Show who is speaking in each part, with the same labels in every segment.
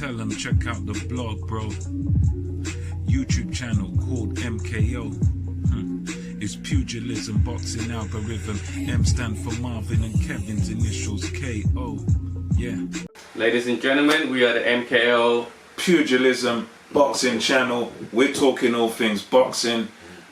Speaker 1: tell them check out the blog, bro. YouTube channel called MKO. It's pugilism, boxing algorithm. M stand for Marvin and Kevin's initials KO. Yeah.
Speaker 2: Ladies and gentlemen, we are the MKO
Speaker 1: Pugilism boxing channel. We're talking all things boxing.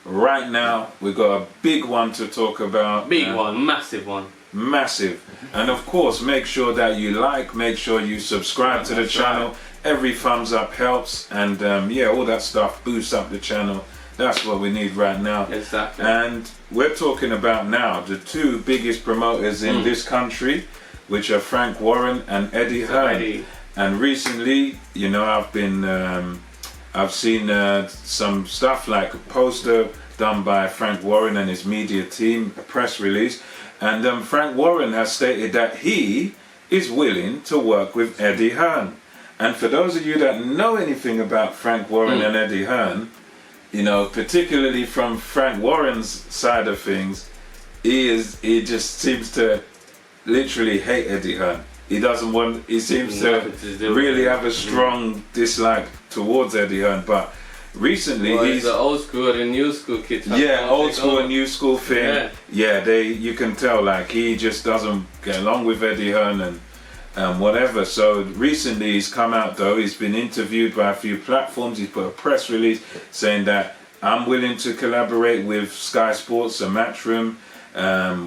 Speaker 1: Right now, we've got a big one to talk about.
Speaker 2: Big one, massive one.
Speaker 1: Massive. And of course, make sure that you like, make sure you subscribe to the channel.
Speaker 2: Right.
Speaker 1: Every thumbs up helps, and yeah, all that stuff boosts up the channel. That's what we need right now.
Speaker 2: Exactly.
Speaker 1: And we're talking about now the two biggest promoters in this country, which are Frank Warren and Eddie Hearn. And recently, you know, I've seen some stuff like a poster done by Frank Warren and his media team, a press release, and Frank Warren has stated that he is willing to work with Eddie Hearn. And for those of you that know anything about Frank Warren and Eddie Hearn, you know, particularly from Frank Warren's side of things, he just seems to literally hate Eddie Hearn. He seems to really have a strong dislike towards Eddie Hearn, but recently he's
Speaker 2: the old school and new school kid.
Speaker 1: Yeah, old school and new school thing. Yeah, you can tell like he just doesn't get along with Eddie Hearn and whatever. So recently he's come out though, he's been interviewed by a few platforms, he's put a press release saying that I'm willing to collaborate with Sky Sports and Matchroom,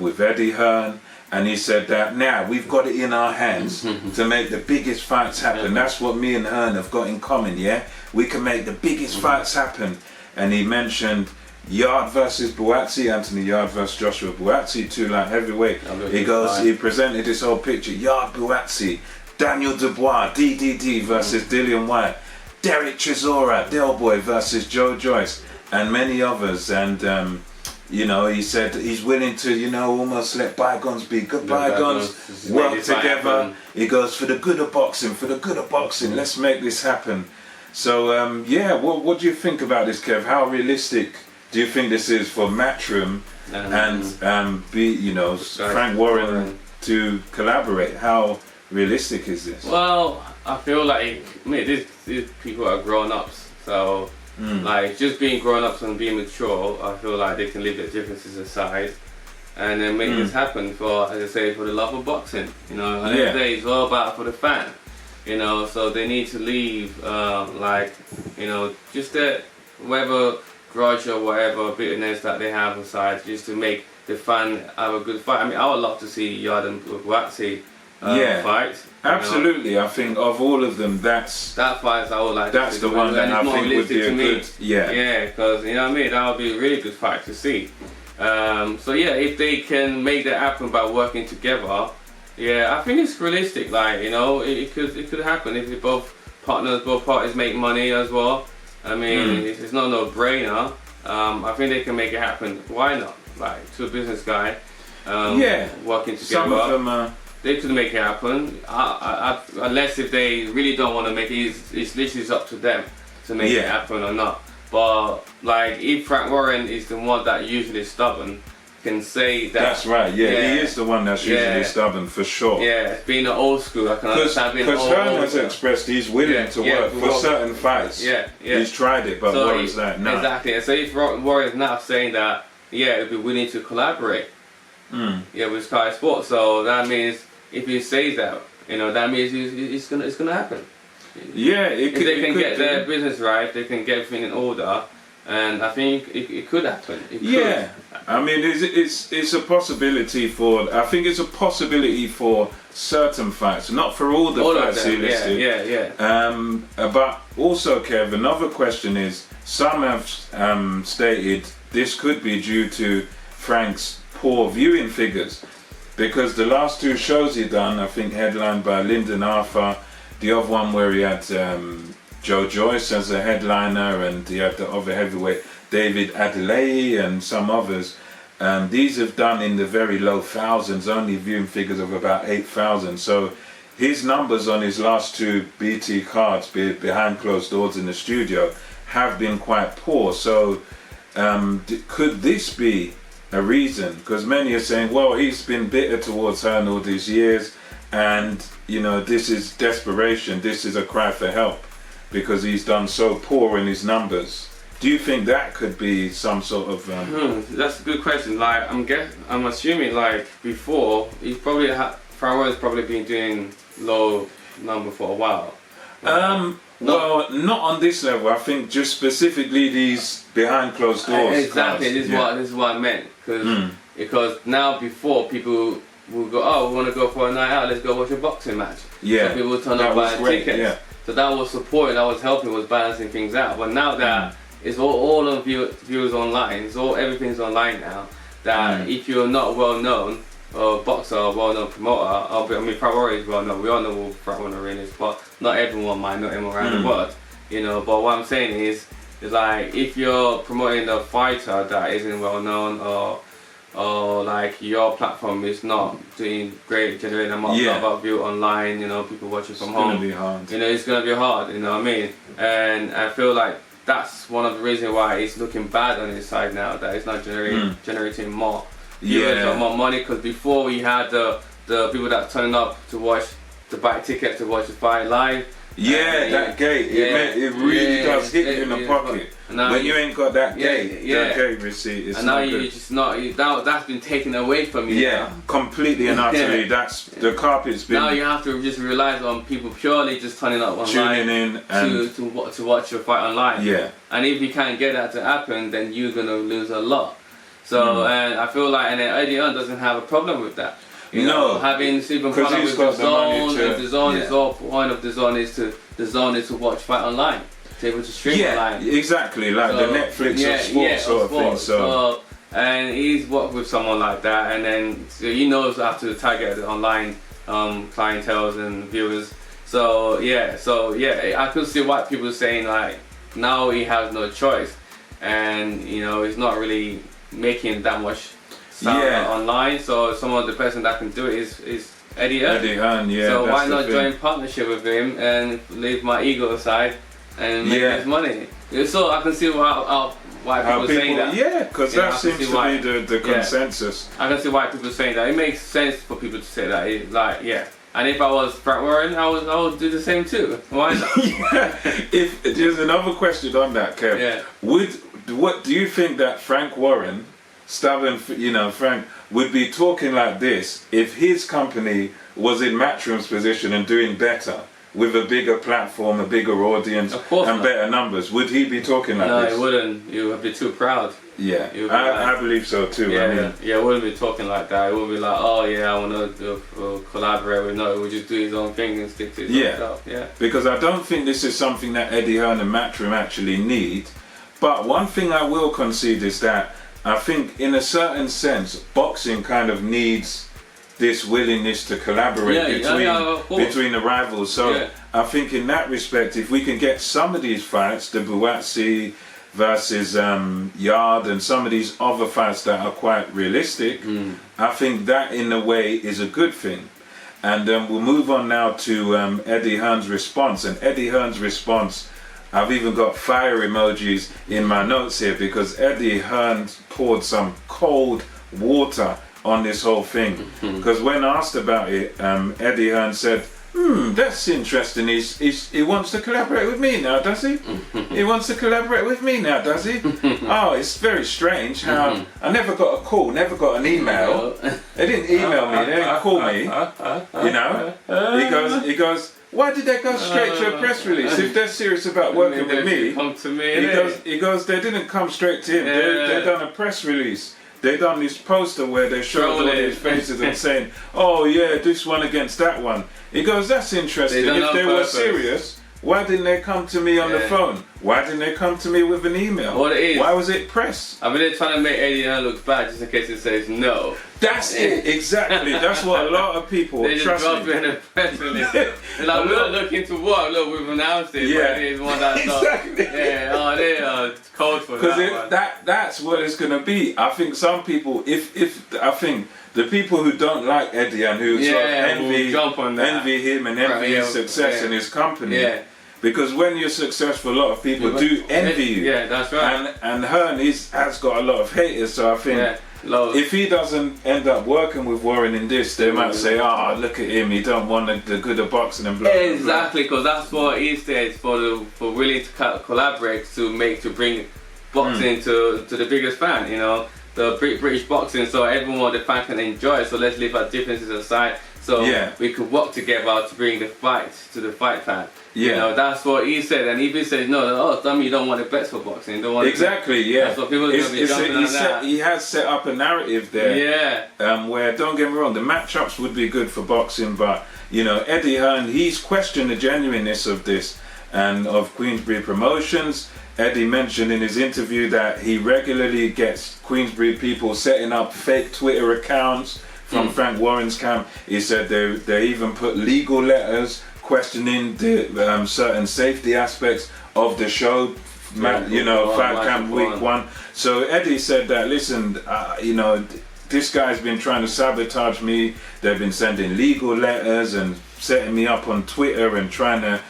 Speaker 1: with Eddie Hearn. And he said that now we've got it in our hands to make the biggest fights happen. That's what me and Hearn have got in common, yeah? We can make the biggest fights happen. And he mentioned Yard versus Buatsi, Anthony Yard versus Joshua Buatsi, two light heavyweight. He presented this whole picture, Yard Buatsi, Daniel Dubois, DDD versus Dillian White, Derek Chisora, Delboy versus Joe Joyce, and many others. And you know, he said he's willing to, you know, almost let bygones be good bygones, work together. He goes, for the good of boxing, let's make this happen. So, yeah, what do you think about this, Kev? How realistic do you think this is for Matchroom and you know, Frank Warren to collaborate? How realistic is this?
Speaker 2: Well, I feel like, these people are grown-ups, so like just being grown-ups and being mature, I feel like they can leave their differences aside and then make this happen for, as I say, for the love of boxing. You know, and every day it's all about for the fan. You know, so they need to leave like, you know, just that whatever grudge or whatever bitterness that they have aside, just to make the fan have a good fight. I mean, I would love to see Yard and Buatsi fight.
Speaker 1: Absolutely, I think of all of them, that
Speaker 2: fight I would like.
Speaker 1: That's the one that I think would be a good.
Speaker 2: Yeah, because you know what I mean. That would be a really good fight to see. So yeah, if they can make that happen by working together, yeah, I think it's realistic. Like, you know, it could happen if both parties make money as well. I mean, it's not no brainer. I think they can make it happen. Why not? Like, to a business guy, working together.
Speaker 1: Some of them
Speaker 2: they could make it happen, unless if they really don't want to make it, it's literally up to them to make it happen or not. But like, if Frank Warren is the one that usually is stubborn, can say that.
Speaker 1: That's right, he is the one that's usually stubborn for sure.
Speaker 2: Yeah, being an old school, I can understand being
Speaker 1: because Hearn has expressed he's willing to work for certain fights. He's tried it, but Warren's like, nah.
Speaker 2: Exactly, and so if Warren's now saying that, he'll be willing to collaborate. With Sky Sports, so that means if he says that, you know, that means it's gonna happen.
Speaker 1: Yeah,
Speaker 2: if they can get their business right, they can get everything in order, and I think it could happen.
Speaker 1: I mean, it's a possibility for. I think it's a possibility for certain fights, not for all the fights he listed. But also, Kev, another question is: some have stated this could be due to Frank's poor viewing figures. Because the last two shows he done, I think headlined by Lyndon Arthur, the other one where he had Joe Joyce as a headliner, and he had the other heavyweight David Adeleye and some others. These have done in the very low thousands, only viewing figures of about 8,000. So his numbers on his last two BT cards, behind closed doors in the studio, have been quite poor. So could this be a reason? Because many are saying, well, he's been bitter towards Hearn all these years, and you know, this is desperation, this is a cry for help because he's done so poor in his numbers. Do you think that could be some sort of?
Speaker 2: That's a good question. Like I'm assuming like before he's probably Farrell's probably been doing low number for a while.
Speaker 1: Well, not on this level. I think just specifically these behind closed doors.
Speaker 2: Exactly.
Speaker 1: Cars.
Speaker 2: This is what I meant because now before people will go, oh, we want to go for a night out. Let's go watch a boxing match.
Speaker 1: Yeah.
Speaker 2: So people will turn up buy tickets.
Speaker 1: Yeah.
Speaker 2: So that was support. That was helping. Was balancing things out. But now that it's all of viewers online. It's everything's online now. That if you're not well known, or boxer or well known promoter, Frank Warren is well known. We all know who Frank Warren is, but not everyone might know him around the world. You know. But what I'm saying is like if you're promoting a fighter that isn't well known or like your platform is not doing great, generating a lot of view online, you know, people watching from home.
Speaker 1: It's gonna be hard.
Speaker 2: You know, it's gonna be hard. You know what I mean? And I feel like that's one of the reasons why it's looking bad on his side now. That it's not generating more. Got more money because before we had the people that turned up to buy tickets to watch the fight live.
Speaker 1: That gate, it really does hit you in the pocket. When you ain't got that gate, that gate receipt is.
Speaker 2: And now you're just not. That's been taken away from you.
Speaker 1: Yeah, now. Completely and utterly. That's the carpet's been.
Speaker 2: Now you have to just rely on people purely just turning up online,
Speaker 1: tuning in and
Speaker 2: to watch your fight online.
Speaker 1: Yeah.
Speaker 2: And if you can't get that to happen, then you're gonna lose a lot. So and I feel like and Eddie Hearn doesn't have a problem with that. You know, having super problem with the zone, and the zone is all point of the zone is to watch fight online, to able to stream online.
Speaker 1: Exactly, like the Netflix of sports sort of thing. So
Speaker 2: and he's worked with someone like that, and then he knows how to target the online clientele and viewers. So I could see what people are saying like now he has no choice, and you know he's not really making that much online, so some of the person that can do it is Eddie Hearn.
Speaker 1: Eddie Hearn,
Speaker 2: So why not join partnership with him and leave my ego aside and make his money? So I can see why people are saying that.
Speaker 1: Yeah, because that seems to be the consensus.
Speaker 2: I can see why people are saying that. It makes sense for people to say that. And if I was Frank Warren, I would do the same too. Why not?
Speaker 1: If there's another question on that, Kev. What do you think that Frank Warren, stubborn, Frank, would be talking like this if his company was in Matchroom's position and doing better with a bigger platform, a bigger audience, and better numbers? Would he be talking like this?
Speaker 2: No, he wouldn't. You would be too proud.
Speaker 1: Yeah, I believe so too.
Speaker 2: He wouldn't be talking like that. He would be like, oh yeah, I want to collaborate with. No, he would just do his own thing and stick to his own stuff. Yeah. Because
Speaker 1: I don't think this is something that Eddie Hearn and Matchroom actually need. But one thing I will concede is that I think in a certain sense, boxing kind of needs this willingness to collaborate between the rivals. So I think in that respect, if we can get some of these fights, the Buatsi versus Yard and some of these other fights that are quite realistic, I think that in a way is a good thing. And we'll move on now to Eddie Hearn's response. And Eddie Hearn's response, I've even got fire emojis in my notes here because Eddie Hearn poured some cold water on this whole thing. Because when asked about it, Eddie Hearn said, that's interesting. He wants to collaborate with me now, does he? He wants to collaborate with me now, does he? Oh, it's very strange how I never got a call, never got an email. They didn't email me, they didn't call me. You know? He goes, why did they go straight to a press release? If they're serious about working with me,
Speaker 2: come to me.
Speaker 1: He goes, they didn't come straight to him. They done a press release. They done this poster where they showed all these faces and saying, oh yeah, this one against that one. He goes, that's interesting. If they were serious, why didn't they come to me on the phone? Why didn't they come to me with an email?
Speaker 2: What it is,
Speaker 1: why was it press?
Speaker 2: I mean, they're trying to make Eddie Hearn look bad just in case it says no.
Speaker 1: That's it, exactly. That's what a lot of people
Speaker 2: they just drop it in a press release. They're like, we're not looking to what? Look, we've announced it.
Speaker 1: Yeah,
Speaker 2: but it's one that's
Speaker 1: exactly.
Speaker 2: They are cold for that.
Speaker 1: Because that's what it's going to be. I think some people, I think the people who don't like Eddie and who sort of envy him and envy his success and his company. Yeah. Because when you're successful, a lot of people do envy you.
Speaker 2: Yeah, that's right.
Speaker 1: And Hearn has got a lot of haters, so I think if he doesn't end up working with Warren in this, they might say, "Oh, look at him. He don't want the good of boxing and blah."
Speaker 2: Exactly, because that's what he said for willing to collaborate to bring boxing to the biggest fan. You know, the British boxing, so everyone the fan can enjoy it. So let's leave our differences aside. So we could work together to bring the fight to the fight fan. You know, that's what he said, and he said, "No, tell me you don't want the bets for boxing. You don't want
Speaker 1: exactly." That's
Speaker 2: what people are going to be jumping on that.
Speaker 1: He has set up a narrative there. Where, don't get me wrong, the matchups would be good for boxing, but Eddie Hearn, he's questioned the genuineness of this and of Queensberry Promotions. Eddie mentioned in his interview that he regularly gets Queensberry people setting up fake Twitter accounts from Frank Warren's camp. He said they even put legal letters questioning the certain safety aspects of the show, Fight Camp Week 1. So Eddie said that, listen, this guy's been trying to sabotage me. They've been sending legal letters and setting me up on Twitter and trying to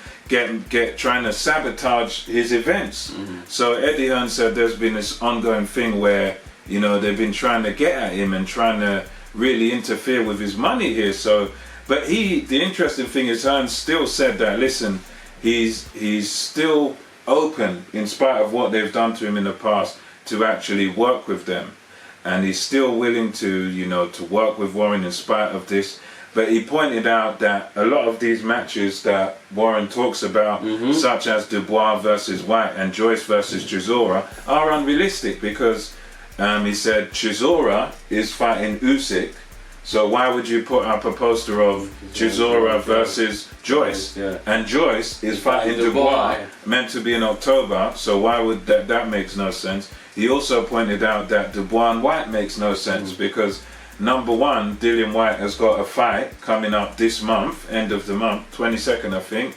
Speaker 1: sabotage his events. So Eddie Hearn said there's been this ongoing thing where they've been trying to get at him and trying to really interfere with his money here. So, but the interesting thing is Hearn still said that, listen, he's still open in spite of what they've done to him in the past to actually work with them, and he's still willing to to work with Warren in spite of this. But he pointed out that a lot of these matches that Warren talks about, such as Dubois versus White and Joyce versus Chisora, are unrealistic because he said Chisora is fighting Usyk, so why would you put up a poster of Chisora versus Joyce? And Joyce is fighting Dubois, meant to be in October, so why would that makes no sense. He also pointed out that Dubois and White makes no sense because number one, Dillian White has got a fight coming up this month, end of the month, 22nd I think.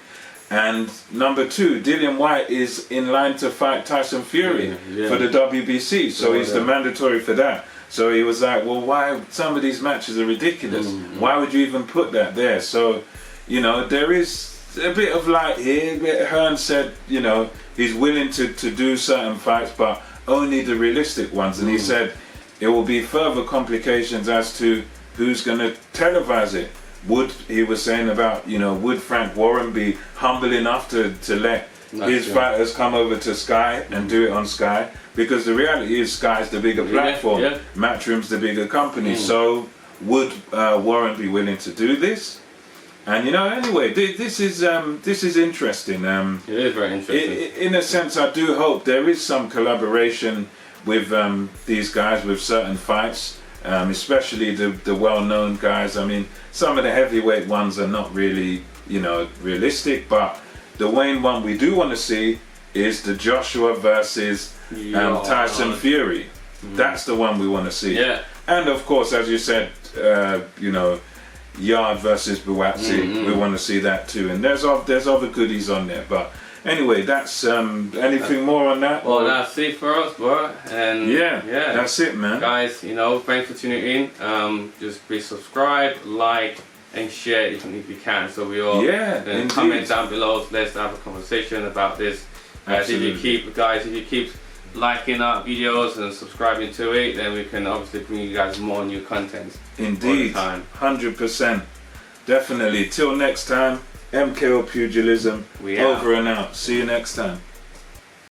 Speaker 1: And number two, Dillian White is in line to fight Tyson Fury for the WBC, so he's the mandatory for that. So he was like, well, why? Some of these matches are ridiculous. Why would you even put that there? So, there is a bit of light here. Hearn said, he's willing to do certain fights, but only the realistic ones. And he said it will be further complications as to who's going to televise it. He was saying about, would Frank Warren be humble enough to let his fighters come over to Sky and do it on Sky? Because the reality is Sky's the bigger platform, Matchroom's the bigger company. So would Warren be willing to do this? And anyway, this is interesting.
Speaker 2: It is very interesting.
Speaker 1: In a sense, I do hope there is some collaboration with these guys with certain fights. Especially the well-known guys. I mean, some of the heavyweight ones are not really, realistic, but the Wayne one we do want to see is the Joshua versus Tyson Fury. That's the one we want to see. And of course, as you said, Yard versus Buatsi, we want to see that too. And there's other goodies on there, but anyway, that's anything more on that?
Speaker 2: Well, that's it for us, bro. And
Speaker 1: that's it, man.
Speaker 2: Guys, thanks for tuning in. Just please subscribe, like, and share if you can. So we all comment down below. Let's have a conversation about this. If you keep liking our videos and subscribing to it, then we can obviously bring you guys more new content.
Speaker 1: Indeed, 100%, definitely. Till next time. MKO Pugilism, over and out. See you next time.